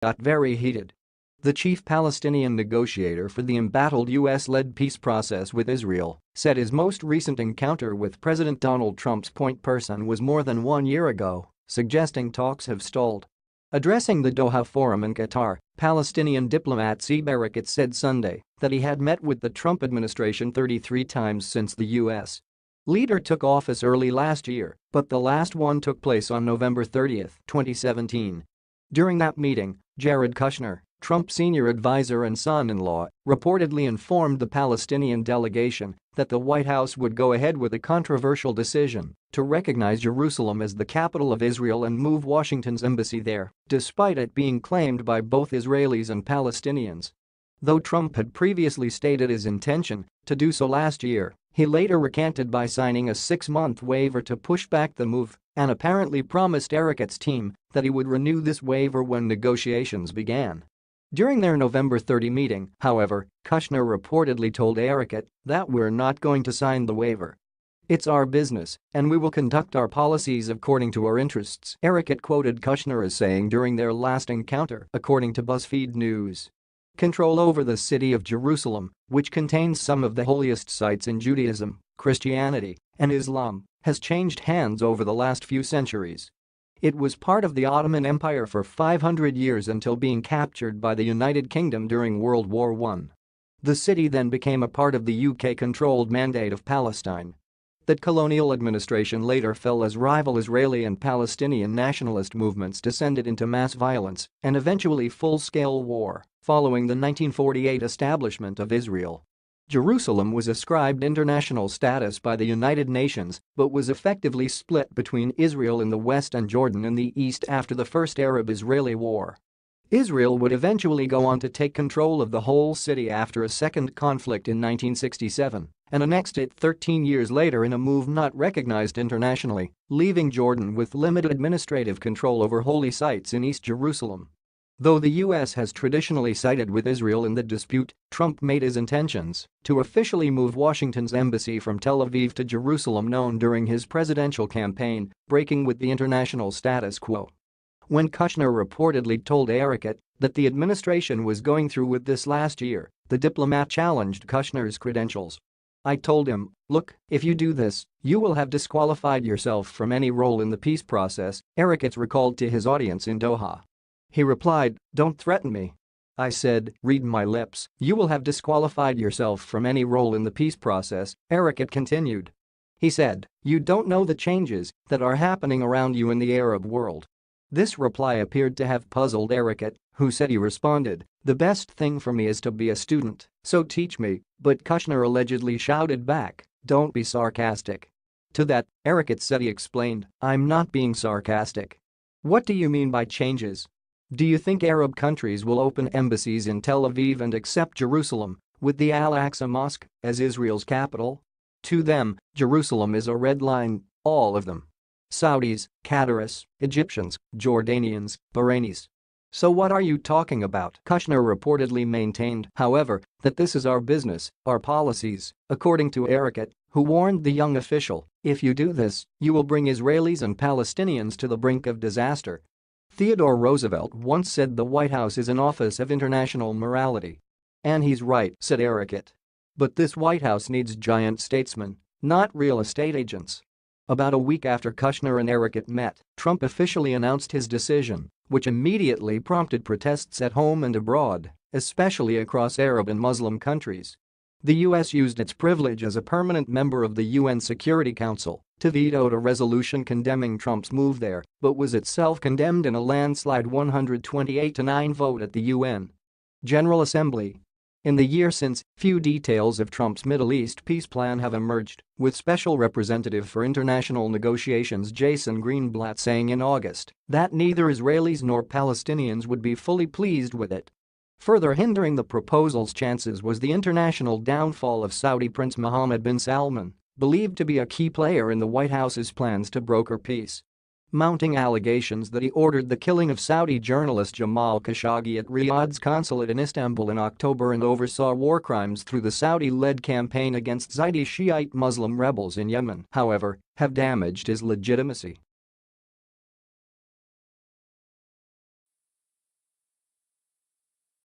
got very heated. The chief Palestinian negotiator for the embattled US-led peace process with Israel said his most recent encounter with President Donald Trump's point person was more than 1 year ago, suggesting talks have stalled. Addressing the Doha Forum in Qatar, Palestinian diplomat saeb Erekat said Sunday that he had met with the Trump administration 33 times since the U.S. leader took office early last year, but the last one took place on November 30, 2017. During that meeting, Jared Kushner, Trump's senior advisor and son-in-law, reportedly informed the Palestinian delegation that the White House would go ahead with a controversial decision to recognize Jerusalem as the capital of Israel and move Washington's embassy there, despite it being claimed by both Israelis and Palestinians. Though Trump had previously stated his intention to do so last year, he later recanted by signing a 6-month waiver to push back the move and apparently promised Erekat's team that he would renew this waiver when negotiations began. During their November 30 meeting, however, Kushner reportedly told Erekat that "we're not going to sign the waiver. It's our business, and we will conduct our policies according to our interests," Erekat quoted Kushner as saying during their last encounter, according to BuzzFeed News. Control over the city of Jerusalem, which contains some of the holiest sites in Judaism, Christianity, and Islam, has changed hands over the last few centuries. It was part of the Ottoman Empire for 500 years until being captured by the United Kingdom during World War I. The city then became a part of the UK-controlled Mandate of Palestine. That colonial administration later fell as rival Israeli and Palestinian nationalist movements descended into mass violence and eventually full-scale war following the 1948 establishment of Israel. Jerusalem was ascribed international status by the United Nations but was effectively split between Israel in the west and Jordan in the east after the First Arab-Israeli War. Israel would eventually go on to take control of the whole city after a second conflict in 1967 and annexed it 13 years later in a move not recognized internationally, leaving Jordan with limited administrative control over holy sites in East Jerusalem. Though the U.S. has traditionally sided with Israel in the dispute, Trump made his intentions to officially move Washington's embassy from Tel Aviv to Jerusalem known during his presidential campaign, breaking with the international status quo. When Kushner reportedly told Erekat that the administration was going through with this last year, the diplomat challenged Kushner's credentials. "I told him, look, if you do this, you will have disqualified yourself from any role in the peace process," Erekat recalled to his audience in Doha. He replied, "Don't threaten me. I said, read my lips, you will have disqualified yourself from any role in the peace process," Erekat continued. He said, "You don't know the changes that are happening around you in the Arab world." This reply appeared to have puzzled Erekat, who said he responded, "The best thing for me is to be a student, so teach me," but Kushner allegedly shouted back, "Don't be sarcastic." To that, Erekat said he explained, "I'm not being sarcastic. What do you mean by changes? Do you think Arab countries will open embassies in Tel Aviv and accept Jerusalem, with the Al-Aqsa Mosque, as Israel's capital? To them, Jerusalem is a red line, all of them. Saudis, Qataris, Egyptians, Jordanians, Bahrainis. So what are you talking about?" Kushner reportedly maintained, however, that this is our business, our policies, according to Erekat, who warned the young official, "If you do this, you will bring Israelis and Palestinians to the brink of disaster." Theodore Roosevelt once said the White House is an office of international morality. And he's right, said Erekat. But this White House needs giant statesmen, not real estate agents. About a week after Kushner and Erekat met, Trump officially announced his decision, which immediately prompted protests at home and abroad, especially across Arab and Muslim countries. The U.S. used its privilege as a permanent member of the UN Security Council to veto a resolution condemning Trump's move there, but was itself condemned in a landslide 128-9 vote at the UN General Assembly. In the year since, few details of Trump's Middle East peace plan have emerged, with Special Representative for International Negotiations Jason Greenblatt saying in August that neither Israelis nor Palestinians would be fully pleased with it. Further hindering the proposal's chances was the international downfall of Saudi Prince Mohammed bin Salman, believed to be a key player in the White House's plans to broker peace. Mounting allegations that he ordered the killing of Saudi journalist Jamal Khashoggi at Riyadh's consulate in Istanbul in October and oversaw war crimes through the Saudi-led campaign against Zaidi Shiite Muslim rebels in Yemen, however, have damaged his legitimacy.